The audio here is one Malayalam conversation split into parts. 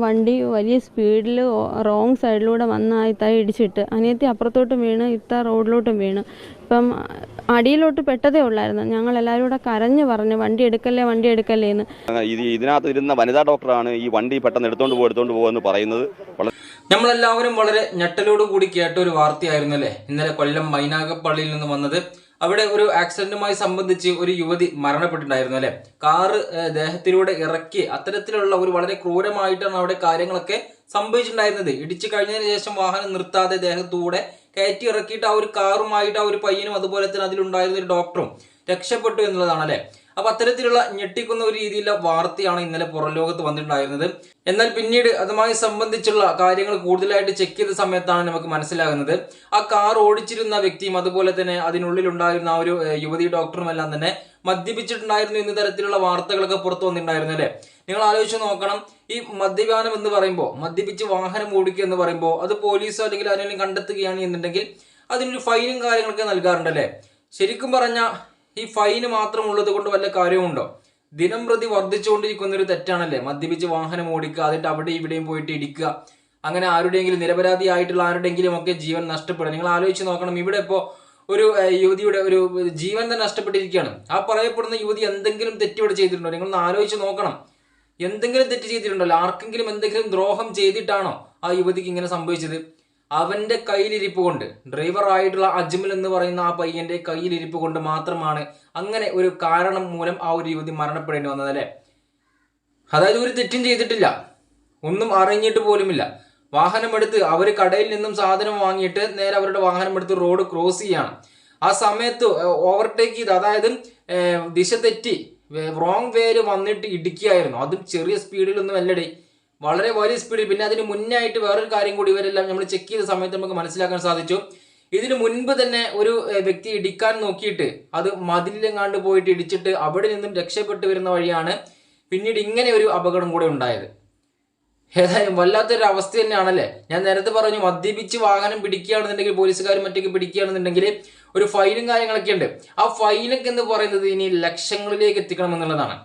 വണ്ടി വലിയ സ്പീഡിൽ റോങ് സൈഡിലൂടെ വന്നായിത്തായി ഇടിച്ചിട്ട് അനിയത്തി അപ്പുറത്തോട്ടും വീണ് ഇത്ത റോഡിലോട്ടും വീണ്. ഇപ്പം അടിയിലോട്ട് പെട്ടതേ ഉള്ളായിരുന്നു. ഞങ്ങൾ എല്ലാവരും കൂടെ കരഞ്ഞു പറഞ്ഞു വണ്ടി എടുക്കല്ലേ എന്ന്. ഇതിനകത്ത് ഇരുന്ന വനിതാ ഡോക്ടറാണ് ഈ വണ്ടി പെട്ടെന്ന് എടുത്തോണ്ട് പോകുമെന്ന് പറയുന്നത്. നമ്മളെല്ലാവരും വളരെ ഞെട്ടലോട് കൂടി കേട്ട ഒരു വാർത്തയായിരുന്നു അല്ലേ ഇന്നലെ കൊല്ലം മൈനാഗപ്പള്ളിയിൽ നിന്ന് വന്നത്. അവിടെ ഒരു ആക്സിഡന്റുമായി സംബന്ധിച്ച് ഒരു യുവതി മരണപ്പെട്ടിട്ടുണ്ടായിരുന്നു അല്ലെ. കാറ് ദേഹത്തിലൂടെ ഇറക്കി അത്തരത്തിലുള്ള ഒരു വളരെ ക്രൂരമായിട്ടാണ് അവിടെ കാര്യങ്ങളൊക്കെ സംഭവിച്ചിട്ടുണ്ടായിരുന്നത്. ഇടിച്ചു കഴിഞ്ഞതിന് ശേഷം വാഹനം നിർത്താതെ ദേഹത്തൂടെ കയറ്റി ഇറക്കിയിട്ട് ആ ഒരു കാറുമായിട്ട് ആ ഒരു പയ്യനും അതുപോലെ തന്നെ അതിലുണ്ടായിരുന്ന ഒരു ഡോക്ടറും രക്ഷപ്പെട്ടു എന്നുള്ളതാണ് അല്ലെ. അപ്പൊ അത്തരത്തിലുള്ള ഞെട്ടിക്കുന്ന ഒരു രീതിയിലുള്ള വാർത്തയാണ് ഇന്നലെ പുറം ലോകത്ത് വന്നിട്ടുണ്ടായിരുന്നത്. എന്നാൽ പിന്നീട് അതുമായി സംബന്ധിച്ചുള്ള കാര്യങ്ങൾ കൂടുതലായിട്ട് ചെക്ക് ചെയ്ത സമയത്താണ് നമുക്ക് മനസ്സിലാകുന്നത് ആ കാർ ഓടിച്ചിരുന്ന വ്യക്തിയും അതുപോലെ തന്നെ അതിനുള്ളിൽ ഉണ്ടായിരുന്ന ആ ഒരു യുവതി ഡോക്ടറും എല്ലാം തന്നെ മദ്യപിച്ചിട്ടുണ്ടായിരുന്നു എന്ന തരത്തിലുള്ള വാർത്തകളൊക്കെ പുറത്തു വന്നിട്ടുണ്ടായിരുന്നു അല്ലെ. നിങ്ങൾ ആലോചിച്ച് നോക്കണം, ഈ മദ്യപാനം എന്ന് പറയുമ്പോൾ, മദ്യപിച്ച് വാഹനം ഓടിക്കുക എന്ന് പറയുമ്പോൾ അത് പോലീസോ അല്ലെങ്കിൽ ആരെങ്കിലും കണ്ടെത്തുകയാണ് എന്നുണ്ടെങ്കിൽ അതിനൊരു ഫൈനും കാര്യങ്ങളൊക്കെ നൽകാറുണ്ടല്ലേ. ശരിക്കും പറഞ്ഞാൽ ഈ ഫൈന് മാത്രം ഉള്ളത് കൊണ്ട് വല്ല കാര്യമുണ്ടോ? ദിനം പ്രതി വർദ്ധിച്ചുകൊണ്ടിരിക്കുന്ന ഒരു തെറ്റാണല്ലേ മദ്യപിച്ച് വാഹനം ഓടിക്കുക, അതിട്ട് അവിടെ ഇവിടെയും പോയിട്ട് ഇടിക്കുക, അങ്ങനെ ആരുടെയെങ്കിലും നിരപരാധിയായിട്ടുള്ള ആരുടെയെങ്കിലും ഒക്കെ ജീവൻ നഷ്ടപ്പെടുക. നിങ്ങൾ ആലോചിച്ച് നോക്കണം, ഇവിടെ ഇപ്പോൾ ഒരു യുവതിയുടെ ഒരു ജീവൻ തന്നെ നഷ്ടപ്പെട്ടിരിക്കുകയാണ്. ആ പറയപ്പെടുന്ന യുവതി എന്തെങ്കിലും തെറ്റിവിടെ ചെയ്തിട്ടുണ്ടോ? നിങ്ങളൊന്ന് ആലോചിച്ച് നോക്കണം. എന്തെങ്കിലും തെറ്റ് ചെയ്തിട്ടുണ്ടല്ലോ? ആർക്കെങ്കിലും എന്തെങ്കിലും ദ്രോഹം ചെയ്തിട്ടാണോ ആ യുവതിക്ക് ഇങ്ങനെ സംഭവിച്ചത്? അവന്റെ കയ്യിലിരിപ്പ് കൊണ്ട്, ഡ്രൈവറായിട്ടുള്ള അജ്മൽ എന്ന് പറയുന്ന ആ പയ്യന്റെ കയ്യിലിരിപ്പ് കൊണ്ട് മാത്രമാണ് അങ്ങനെ ഒരു കാരണം മൂലം ആ ഒരു യുവതി മരണപ്പെടേണ്ടി വന്നത് അല്ലെ. അതായത് ഒരു തെറ്റും ചെയ്തിട്ടില്ല, ഒന്നും അറിഞ്ഞിട്ട് പോലുമില്ല. വാഹനമെടുത്ത് അവർ കടയിൽ നിന്നും സാധനം വാങ്ങിയിട്ട് നേരെ അവരുടെ വാഹനം എടുത്ത് റോഡ് ക്രോസ് ചെയ്യാണ്. ആ സമയത്ത് ഓവർടേക്ക് ചെയ്ത്, അതായത് ദിശ തെറ്റി റോങ് വേര് വന്നിട്ട് ഇടിക്കുകയായിരുന്നു. അതും ചെറിയ സ്പീഡിലൊന്നും അല്ലടേ, വളരെ വലിയ സ്പീഡിൽ. പിന്നെ അതിന് മുന്നായിട്ട് വേറൊരു കാര്യം കൂടി ഇവരെല്ലാം നമ്മൾ ചെക്ക് ചെയ്ത സമയത്ത് നമുക്ക് മനസ്സിലാക്കാൻ സാധിച്ചു. ഇതിനു മുൻപ് തന്നെ ഒരു വ്യക്തി ഇടിക്കാൻ നോക്കിയിട്ട് അത് മതിലെങ്ങാണ്ട് പോയിട്ട് ഇടിച്ചിട്ട് അവിടെ നിന്നും രക്ഷപ്പെട്ടു വരുന്ന വഴിയാണ് പിന്നീട് ഇങ്ങനെ ഒരു അപകടം കൂടെ ഉണ്ടായത്. ഏതായാലും വല്ലാത്തൊരു അവസ്ഥ തന്നെയാണല്ലേ. ഞാൻ നേരത്തെ പറഞ്ഞു, മദ്യപിച്ച് വാഹനം പിടിക്കുകയാണെന്നുണ്ടെങ്കിൽ, പോലീസുകാരും മറ്റൊക്കെ പിടിക്കുകയാണെന്നുണ്ടെങ്കിൽ ഒരു ഫൈനും കാര്യങ്ങളൊക്കെ ഉണ്ട്. ആ ഫൈനൊക്കെ എന്ന് പറയുന്നത് ഇനി ലക്ഷങ്ങളിലേക്ക് എത്തിക്കണം എന്നുള്ളതാണ്.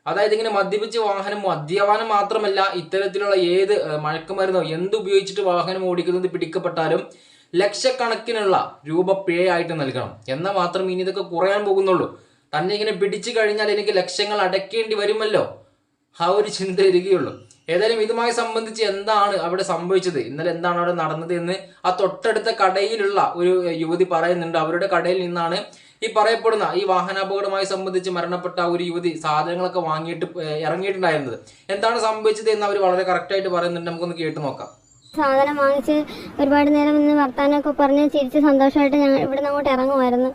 അതായത് ഇങ്ങനെ മദ്യപിച്ച് മദ്യപാനം മാത്രമല്ല, ഇത്തരത്തിലുള്ള ഏത് മയക്കുമരുന്നോ എന്തുപയോഗിച്ചിട്ട് വാഹനം ഓടിക്കുന്നത് പിടിക്കപ്പെട്ടാലും ലക്ഷക്കണക്കിനുള്ള രൂപ പിഴയായിട്ട് നൽകണം. എന്നാൽ മാത്രം ഇനി ഇതൊക്കെ കുറയാൻ പോകുന്നുള്ളൂ. തന്നെ ഇങ്ങനെ പിടിച്ചു കഴിഞ്ഞാൽ എനിക്ക് ലക്ഷങ്ങൾ അടയ്ക്കേണ്ടി വരുമല്ലോ, ആ ഒരു ചിന്ത ഇരിക്കുകയുള്ളൂ. ഏതായാലും ഇതുമായി സംബന്ധിച്ച് എന്താണ് അവിടെ സംഭവിച്ചത്, ഇന്നലെ എന്താണ് അവിടെ നടന്നത് എന്ന് ആ തൊട്ടടുത്ത കടയിലുള്ള ഒരു യുവതി പറയുന്നുണ്ട്. അവരുടെ കടയിൽ നിന്നാണ് ഈ പറയപ്പെടുന്ന ഈ വാഹനാപകടമായി സംബന്ധിച്ച് മരണപ്പെട്ട ഒരു യുവതി സാധനങ്ങളൊക്കെ വാങ്ങിയിട്ട് ഇറങ്ങിയിട്ടുണ്ടായിരുന്നത്. എന്താണ് സംഭവിച്ചത് എന്ന് അവർ വളരെ കറക്റ്റായിട്ട് പറയുന്നുണ്ട്. നമുക്കൊന്ന് കേട്ട് നോക്കാം. സാധനം വാങ്ങിച്ച് ഒരുപാട് നേരം ഇന്ന് വർത്താനമൊക്കെ പറഞ്ഞ് ചിരിച്ച് സന്തോഷമായിട്ട് ഞങ്ങൾ ഇവിടുന്ന് അങ്ങോട്ട് ഇറങ്ങുമായിരുന്നു.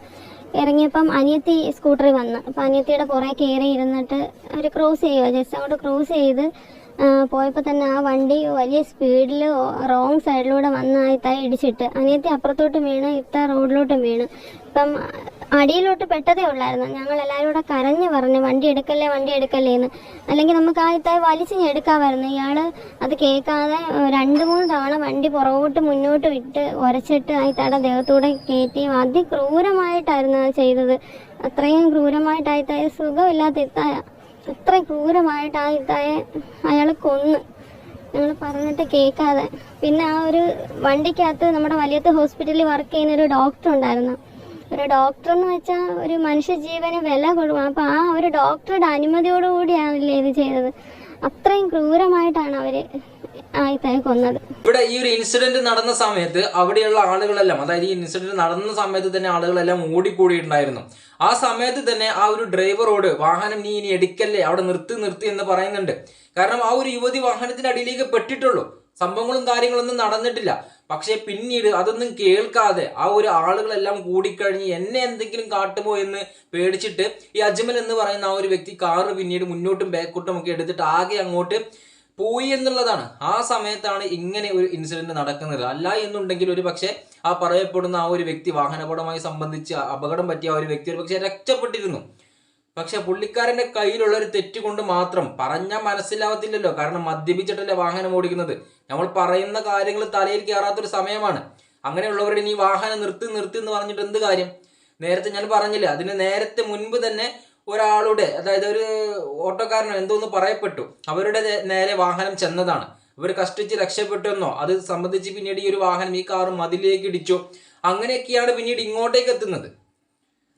ഇറങ്ങിയപ്പം അനിയത്തി സ്കൂട്ടറിൽ വന്ന്, അപ്പം അനിയത്തിയുടെ പുറകെ കയറി ഇരുന്നിട്ട് അവർ ക്രോസ് ചെയ്യുക, ജസ്റ്റ് അങ്ങോട്ട് ക്രോസ് ചെയ്ത് പോയപ്പോൾ തന്നെ ആ വണ്ടി വലിയ സ്പീഡിൽ റോങ് സൈഡിലൂടെ വന്നായിത്തായി ഇടിച്ചിട്ട് അനിയത്തി അപ്പുറത്തോട്ടും വീണ് ഇത്ത റോഡിലോട്ടും വീണ്. ഇപ്പം അടിയിലോട്ട് പെട്ടതേ ഉള്ളായിരുന്നു. ഞങ്ങൾ എല്ലാവരും കൂടെ കരഞ്ഞു പറഞ്ഞു വണ്ടി എടുക്കല്ലേ എന്ന്, അല്ലെങ്കിൽ നമുക്ക് ആ ഇത്തായി വലിച്ചെടുക്കാമായിരുന്നു. ഇയാൾ അത് കേൾക്കാതെ 2-3 തവണ വണ്ടി പുറകോട്ട് മുന്നോട്ട് വിട്ട് ഉരച്ചിട്ട് ആ ഇത്തായുടെ ദേഹത്തൂടെ കയറ്റി അതിക്രൂരമായിട്ടായിരുന്നു അത് ചെയ്തത്. അത്രയും ക്രൂരമായിട്ടായിത്തായ സുഖമില്ലാത്ത ഇത്തായ, അത്രയും ക്രൂരമായിട്ട് ആ ഇത്തായെ അയാൾ കൊന്ന്, ഞങ്ങൾ പറഞ്ഞിട്ട് കേൾക്കാതെ. പിന്നെ ആ ഒരു വണ്ടിക്കകത്ത് നമ്മുടെ വലിയത്ത് ഹോസ്പിറ്റലിൽ വർക്ക് ചെയ്യുന്ന ഒരു ഡോക്ടർ ഉണ്ടായിരുന്നു. ഒരു ഡോക്ടർ എന്ന് വെച്ചാൽ ഒരു മനുഷ്യ ജീവന് വില കൊടുക്കണം. അപ്പം ആ ഒരു ഡോക്ടറുടെ അനുമതിയോടുകൂടിയാണല്ലേ ഇത് ചെയ്തത്. അത്രയും ക്രൂരമായിട്ടാണ് അവര് കൊന്നത്. ഇവിടെ ഈ ഒരു ഇൻസിഡന്റ് നടന്ന സമയത്ത് അവിടെയുള്ള ആളുകളെല്ലാം, അതായത് ഈ ഇൻസിഡന്റ് നടന്ന സമയത്ത് തന്നെ ആളുകളെല്ലാം ഓടിക്കൂടിയിട്ടുണ്ടായിരുന്നു. ആ സമയത്ത് തന്നെ ആ ഒരു ഡ്രൈവറോട് വാഹനം നീ ഇനി എടുക്കല്ലേ, അവിടെ നിർത്തി എന്ന് പറയുന്നുണ്ട്. കാരണം ആ ഒരു യുവതി വാഹനത്തിന്റെ അടിയിലേക്ക് പെട്ടിട്ടുള്ളൂ, സംഭവങ്ങളും കാര്യങ്ങളൊന്നും നടന്നിട്ടില്ല. പക്ഷെ പിന്നീട് അതൊന്നും കേൾക്കാതെ ആ ഒരു ആളുകളെല്ലാം കൂടിക്കഴിഞ്ഞ് എന്നെ എന്തെങ്കിലും കാട്ടുമോ എന്ന് പേടിച്ചിട്ട് ഈ അജ്മൽ എന്ന് പറയുന്ന ആ ഒരു വ്യക്തി കാറ് പിന്നീട് മുന്നോട്ടും ബാക്കോട്ടും ഒക്കെ എടുത്തിട്ട് ആകെ അങ്ങോട്ട് പോയി എന്നുള്ളതാണ്. ആ സമയത്താണ് ഇങ്ങനെ ഒരു ഇൻസിഡന്റ് നടക്കുന്നത്. അല്ല എന്നുണ്ടെങ്കിൽ ഒരു പക്ഷേ ആ പറയപ്പെടുന്ന ആ ഒരു വ്യക്തി, വാഹനാപകടമായി സംബന്ധിച്ച് അപകടം പറ്റിയ ആ ഒരു വ്യക്തി ഒരു പക്ഷേ രക്ഷപ്പെട്ടിരുന്നു. പക്ഷെ പുള്ളിക്കാരന്റെ കയ്യിലുള്ള ഒരു തെറ്റ് കൊണ്ട് മാത്രം പറഞ്ഞാൽ മനസ്സിലാവത്തില്ലല്ലോ. കാരണം മദ്യപിച്ചിട്ടല്ലേ വാഹനം ഓടിക്കുന്നത്. നമ്മൾ പറയുന്ന കാര്യങ്ങൾ തലയിൽ കയറാത്തൊരു സമയമാണ്. അങ്ങനെയുള്ളവരുടെ ഈ വാഹനം നിർത്തി എന്ന് പറഞ്ഞിട്ട് എന്ത് കാര്യം? നേരത്തെ ഞാൻ പറഞ്ഞില്ല, അതിന് നേരത്തെ മുൻപ് തന്നെ ഒരാളുടെ, അതായത് ഒരു ഓട്ടോക്കാരനോ എന്തോന്ന് പറയപ്പെട്ടു, അവരുടെ നേരെ വാഹനം ചെന്നതാണ്. ഇവർ കഷ്ടിച്ച് രക്ഷപ്പെട്ടെന്നോ അത് സംബന്ധിച്ച് പിന്നീട് ഈ ഒരു വാഹനം ഈ കാറ് മതിലേക്ക് ഇടിച്ചു, അങ്ങനെയൊക്കെയാണ് പിന്നീട് ഇങ്ങോട്ടേക്ക് എത്തുന്നത്.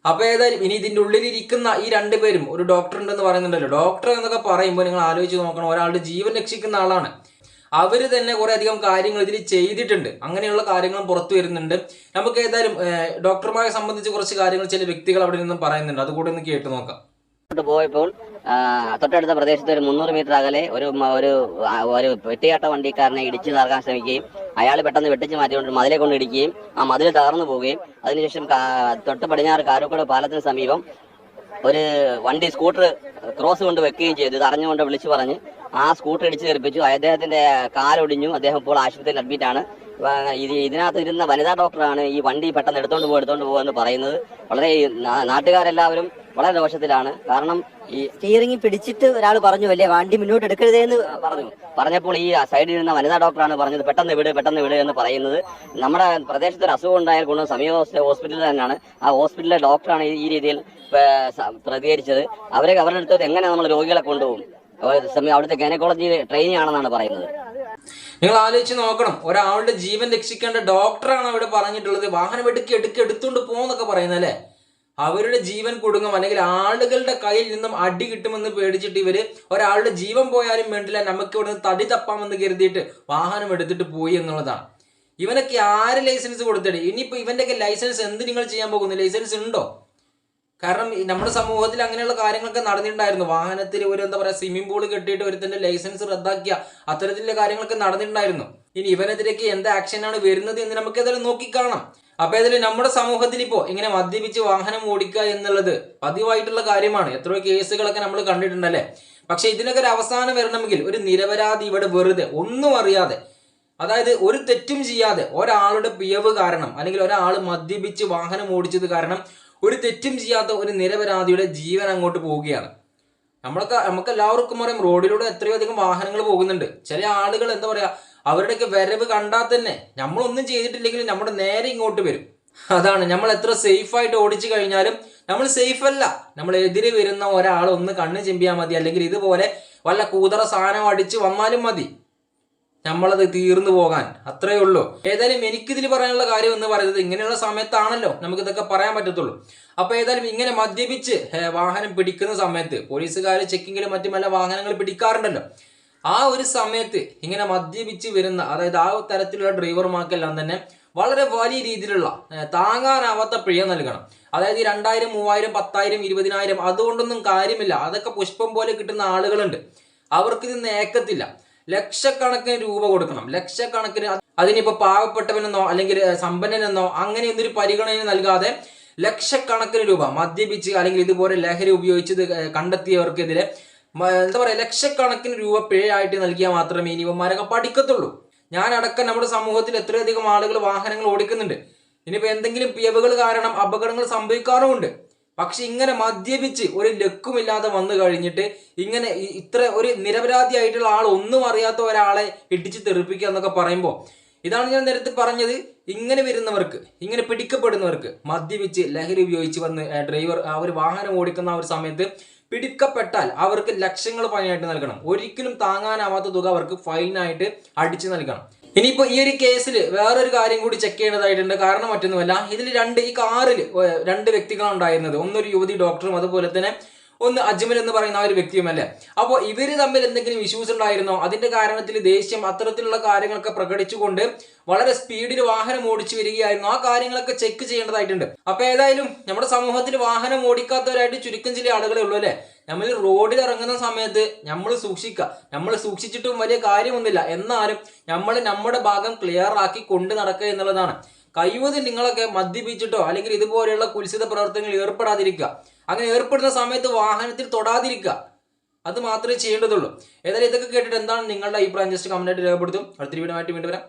അപ്പൊ ഏതായാലും ഇനി ഇതിന്റെ ഉള്ളിലിരിക്കുന്ന ഈ രണ്ടുപേരും, ഒരു ഡോക്ടർ ഉണ്ടെന്ന് പറയുന്നുണ്ടല്ലോ, ഡോക്ടർ എന്നൊക്കെ പറയുമ്പോൾ നിങ്ങൾ ആലോചിച്ച് നോക്കണം, ഒരാളുടെ ജീവൻ രക്ഷിക്കുന്ന ആളാണ്. അവര് തന്നെ കുറെ അധികം കാര്യങ്ങൾ ഇതിൽ ചെയ്തിട്ടുണ്ട്, അങ്ങനെയുള്ള കാര്യങ്ങളും പുറത്തു വരുന്നുണ്ട്. നമുക്ക് ഏതായാലും ഡോക്ടർമാരെ സംബന്ധിച്ച് കുറച്ച് കാര്യങ്ങൾ ചില വ്യക്തികൾ അവിടെ നിന്നും പറയുന്നുണ്ട്, അതുകൂടെ ഒന്ന് കേട്ടു നോക്കാം. പോയപ്പോൾ തൊട്ടടുത്ത പ്രദേശത്ത് ഒരു 300 മീറ്റർ അകലെ ഒരു വെട്ടിയാട്ട വണ്ടിക്കാരനെ ഇടിച്ചു നൽകാൻ ശ്രമിക്കുകയും അയാൾ പെട്ടെന്ന് വെട്ടിച്ച് മാറ്റിക്കൊണ്ട് മതിലെ കൊണ്ട് ഇടിക്കുകയും ആ മതിൽ തകർന്നു പോവുകയും അതിനുശേഷം തൊട്ട് പടിഞ്ഞാറ് കാരക്കോട് പാലത്തിന് സമീപം ഒരു വണ്ടി സ്കൂട്ടർ ക്രോസ് കൊണ്ട് വെക്കുകയും ചെയ്തു. ഇത് അറിഞ്ഞുകൊണ്ട് വിളിച്ചു പറഞ്ഞ് ആ സ്കൂട്ടർ ഇടിച്ചു തെറിപ്പിച്ചു. അദ്ദേഹത്തിന്റെ കാലൊടിഞ്ഞു. അദ്ദേഹം ഇപ്പോൾ ആശുപത്രിയിൽ അഡ്മിറ്റ് ആണ്. ഇതിനകത്ത് ഇരുന്ന വനിതാ ഡോക്ടറാണ് ഈ വണ്ടി പെട്ടെന്ന് എടുത്തോണ്ട് പോകുമെന്ന് പറയുന്നത്. വളരെ നാട്ടുകാരെല്ലാവരും വളരെ ദോഷത്തിലാണ്. കാരണം ഈ സ്റ്റിയറിംഗ് പിടിച്ചിട്ട് ഒരാൾ പറഞ്ഞു വലിയ വണ്ടി മുന്നോട്ട് എടുക്കരുതേന്ന് പറഞ്ഞപ്പോൾ ഈ സൈഡിൽ ഇരുന്ന വനിതാ ഡോക്ടറാണ് പറഞ്ഞത് പെട്ടെന്ന് വിട് എന്ന് പറയുന്നത്. നമ്മുടെ പ്രദേശത്ത് ഒരു അസുഖം ഉണ്ടായാൽ കൊണ്ട് സമീപ ഹോസ്പിറ്റലിൽ തന്നെയാണ്. ആ ഹോസ്പിറ്റലിലെ ഡോക്ടറാണ് ഈ രീതിയിൽ പ്രതികരിച്ചത്. അവരുടെ അടുത്ത് എങ്ങനെ നമ്മൾ രോഗികളെ കൊണ്ടുപോകും? അവിടുത്തെ ഗൈനക്കോളജി ട്രെയിനിങ് ആണെന്നാണ് പറയുന്നത്. നിങ്ങൾ ആലോചിച്ച് നോക്കണം, ഒരാളുടെ ജീവൻ രക്ഷിക്കേണ്ട ഡോക്ടറാണ് അവിടെ പറഞ്ഞിട്ടുള്ളത് വാഹനം എടുത്തുകൊണ്ട് പോകുന്നൊക്കെ പറയുന്നത് അല്ലേ. അവരുടെ ജീവൻ കുടുങ്ങും, അല്ലെങ്കിൽ ആളുകളുടെ കയ്യിൽ നിന്നും അടി കിട്ടുമെന്ന് പേടിച്ചിട്ട് ഇവര് ഒരാളുടെ ജീവൻ പോയാലും വേണ്ടില്ല നമുക്ക് ഇവിടെ നിന്ന് തടി തപ്പാമെന്ന് കരുതിയിട്ട് വാഹനം എടുത്തിട്ട് പോയി എന്നുള്ളതാണ്. ഇവനൊക്കെ ആര് ലൈസൻസ് കൊടുത്തിട്ട്? ഇനിയിപ്പോ ഇവന്റെയൊക്കെ ലൈസൻസ് എന്ത് നിങ്ങൾ ചെയ്യാൻ പോകുന്നു? ലൈസൻസ് ഉണ്ടോ? കാരണം നമ്മുടെ സമൂഹത്തിൽ അങ്ങനെയുള്ള കാര്യങ്ങളൊക്കെ നടന്നിട്ടുണ്ടായിരുന്നു. വാഹനത്തിൽ ഒരു സ്വിമ്മിംഗ് പൂൾ കെട്ടിയിട്ട് ഒരുത്തന്റെ ലൈസൻസ് റദ്ദാക്കിയ അത്തരത്തിലുള്ള കാര്യങ്ങളൊക്കെ നടന്നിട്ടുണ്ടായിരുന്നു. ഇനി ഇവനെതിരേക്ക് എന്ത് ആക്ഷനാണ് വരുന്നത് എന്ന് നമുക്ക് ഏതായാലും നോക്കിക്കാണാം. അപ്പൊ ഏതായാലും നമ്മുടെ സമൂഹത്തിൽ ഇപ്പോ ഇങ്ങനെ മദ്യപിച്ച് വാഹനം ഓടിക്കുക എന്നുള്ളത് പതിവായിട്ടുള്ള കാര്യമാണ്. എത്രയോ കേസുകളൊക്കെ നമ്മൾ കണ്ടിട്ടുണ്ടല്ലേ. പക്ഷെ ഇതിനൊക്കെ ഒരു അവസാനം വരണമെങ്കിൽ ഒരു നിരപരാധി ഇവിടെ വെറുതെ ഒന്നും അറിയാതെ, അതായത് ഒരു തെറ്റും ചെയ്യാതെ ഒരാളുടെ പിഴവ് കാരണം അല്ലെങ്കിൽ ഒരാൾ മദ്യപിച്ച് വാഹനം ഓടിച്ചത് കാരണം ഒരു തെറ്റും ചെയ്യാത്ത ഒരു നിരപരാധിയുടെ ജീവൻ അങ്ങോട്ട് പോവുകയാണ്. നമുക്ക് എല്ലാവർക്കും അറിയാം, റോഡിലൂടെ എത്രയോ അധികം വാഹനങ്ങൾ പോകുന്നുണ്ട്. ചില ആളുകൾ അവരുടെയൊക്കെ വരവ് കണ്ടാൽ തന്നെ നമ്മളൊന്നും ചെയ്തിട്ടില്ലെങ്കിൽ നമ്മുടെ നേരെ ഇങ്ങോട്ട് വരും. അതാണ്, നമ്മൾ എത്ര സേഫ് ആയിട്ട് ഓടിച്ചു കഴിഞ്ഞാലും നമ്മൾ സേഫ് അല്ല. നമ്മൾ എതിരെ വരുന്ന ഒരാൾ ഒന്ന് കണ്ണ് ചെമ്പിയാൽ മതി, അല്ലെങ്കിൽ ഇതുപോലെ വല്ല കൂതറ സാധനം അടിച്ച് വന്നാലും മതി, നമ്മളത് തീർന്നു പോകാൻ. അത്രയേ ഉള്ളൂ. ഏതായാലും എനിക്കിതിൽ പറയാനുള്ള കാര്യം എന്ന് പറയുന്നത്, ഇങ്ങനെയുള്ള സമയത്താണല്ലോ നമുക്കിതൊക്കെ പറയാൻ പറ്റത്തുള്ളൂ. അപ്പൊ ഏതായാലും ഇങ്ങനെ മദ്യപിച്ച് വാഹനം പിടിക്കുന്ന സമയത്ത് പോലീസുകാർ ചെക്കിങ്ങിലും മറ്റും പല വാഹനങ്ങൾ പിടിക്കാറുണ്ടല്ലോ. ആ ഒരു സമയത്ത് ഇങ്ങനെ മദ്യപിച്ച് വരുന്ന, അതായത് ആ തരത്തിലുള്ള ഡ്രൈവർമാർക്കെല്ലാം തന്നെ വളരെ വലിയ രീതിയിലുള്ള താങ്ങാനാവാത്ത പിഴ നൽകണം. അതായത് 2000, 3000, 10,000, 20,000 അതുകൊണ്ടൊന്നും കാര്യമില്ല. അതൊക്കെ പുഷ്പം പോലെ കിട്ടുന്ന ആളുകളുണ്ട്. അവർക്ക് ഇത് നേക്കത്തില്ല. ലക്ഷക്കണക്കിന് രൂപ കൊടുക്കണം, ലക്ഷക്കണക്കിന്. അതിനിപ്പോ പാവപ്പെട്ടവനെന്നോ അല്ലെങ്കിൽ സമ്പന്നനെന്നോ അങ്ങനെയൊന്നൊരു പരിഗണന നൽകാതെ ലക്ഷക്കണക്കിന് രൂപ മദ്യപിച്ച് അല്ലെങ്കിൽ ഇതുപോലെ ലഹരി ഉപയോഗിച്ചത് കണ്ടെത്തിയവർക്കെതിരെ ലക്ഷക്കണക്കിന് രൂപ പിഴയായിട്ട് നൽകിയാൽ മാത്രമേ ഇനി ഇവന്മാരൊക്കെ പഠിക്കത്തുള്ളൂ. ഞാനടക്കം നമ്മുടെ സമൂഹത്തിൽ എത്രയധികം ആളുകൾ വാഹനങ്ങൾ ഓടിക്കുന്നുണ്ട്. ഇനിയിപ്പോ എന്തെങ്കിലും പിഴവുകൾ കാരണം അപകടങ്ങൾ സംഭവിക്കാറുമുണ്ട്. പക്ഷെ ഇങ്ങനെ മദ്യപിച്ച് ഒരു ലക്കുമില്ലാതെ വന്നു കഴിഞ്ഞിട്ട് ഇങ്ങനെ ഇത്ര ഒരു നിരപരാധിയായിട്ടുള്ള ആൾ ഒന്നും അറിയാത്ത ഒരാളെ ഇടിച്ച് തെറിപ്പിക്കുക എന്നൊക്കെ പറയുമ്പോൾ, ഇതാണ് ഞാൻ നേരത്തെ പറഞ്ഞത്, ഇങ്ങനെ വരുന്നവർക്ക്, ഇങ്ങനെ പിടിക്കപ്പെടുന്നവർക്ക്, മദ്യപിച്ച് ലഹരി ഉപയോഗിച്ച് വന്ന് ഡ്രൈവർ അവർ വാഹനം ഓടിക്കുന്ന ആ ഒരു സമയത്ത് പിടിക്കപ്പെട്ടാൽ അവർക്ക് ലക്ഷങ്ങൾ ഫൈനായിട്ട് നൽകണം. ഒരിക്കലും താങ്ങാനാവാത്ത തുക അവർക്ക് ഫൈനായിട്ട് അടിച്ചു നൽകണം. ഇനിയിപ്പോ ഈ ഒരു കേസിൽ വേറൊരു കാര്യം കൂടി ചെക്ക് ചെയ്യേണ്ടതായിട്ടുണ്ട്. കാരണം മറ്റൊന്നുമല്ല, ഇതിൽ ഈ കാറിൽ 2 വ്യക്തികളാണ് ഉണ്ടായിരുന്നത്. ഒന്നൊരു യുവതി ഡോക്ടറും അതുപോലെ തന്നെ ഒന്ന് അജ്മൽ എന്ന് പറയുന്ന ആ ഒരു വ്യക്തിയുമല്ലേ. അപ്പോൾ ഇവര് തമ്മിൽ എന്തെങ്കിലും ഇഷ്യൂസ് ഉണ്ടായിരുന്നോ? അതിന്റെ കാരണത്തിൽ ദേഷ്യം അത്തരത്തിലുള്ള കാര്യങ്ങളൊക്കെ പ്രകടിച്ചുകൊണ്ട് വളരെ സ്പീഡിൽ വാഹനം ഓടിച്ചു വരികയായിരുന്നു. ആ കാര്യങ്ങളൊക്കെ ചെക്ക് ചെയ്യേണ്ടതായിട്ടുണ്ട്. അപ്പൊ ഏതായാലും നമ്മുടെ സമൂഹത്തിൽ വാഹനം ഓടിക്കാത്തവരായിട്ട് ചുരുക്കം ചില ആളുകളെ ഉള്ളൂ അല്ലെ. നമ്മൾ റോഡിൽ ഇറങ്ങുന്ന സമയത്ത് നമ്മൾ സൂക്ഷിക്കുക. നമ്മൾ സൂക്ഷിച്ചിട്ടും വലിയ കാര്യമൊന്നുമില്ല, എന്നാലും നമ്മൾ നമ്മുടെ ഭാഗം ക്ലിയർ ആക്കി കൊണ്ട് നടക്കുക എന്നുള്ളതാണ്. കഴിവതും നിങ്ങളൊക്കെ മദ്യപിച്ചിട്ടോ അല്ലെങ്കിൽ ഇതുപോലെയുള്ള കുൽസിത പ്രവർത്തനങ്ങളിൽ ഏർപ്പെടാതിരിക്കുക. അങ്ങനെ ഏർപ്പെടുന്ന സമയത്ത് വാഹനത്തിൽ തൊടാതിരിക്കുക. അത് മാത്രമേ ചെയ്യേണ്ടതുള്ളൂ. ഏതായാലും ഇതൊക്കെ കേട്ടിട്ട് എന്താണ് നിങ്ങളുടെ അഭിപ്രായം ജസ്റ്റ് കമന്റായിട്ട് രേഖപ്പെടുത്തും. അടുത്തൊരു വീഡിയോ ആയിട്ട് വീണ്ടും വരാം.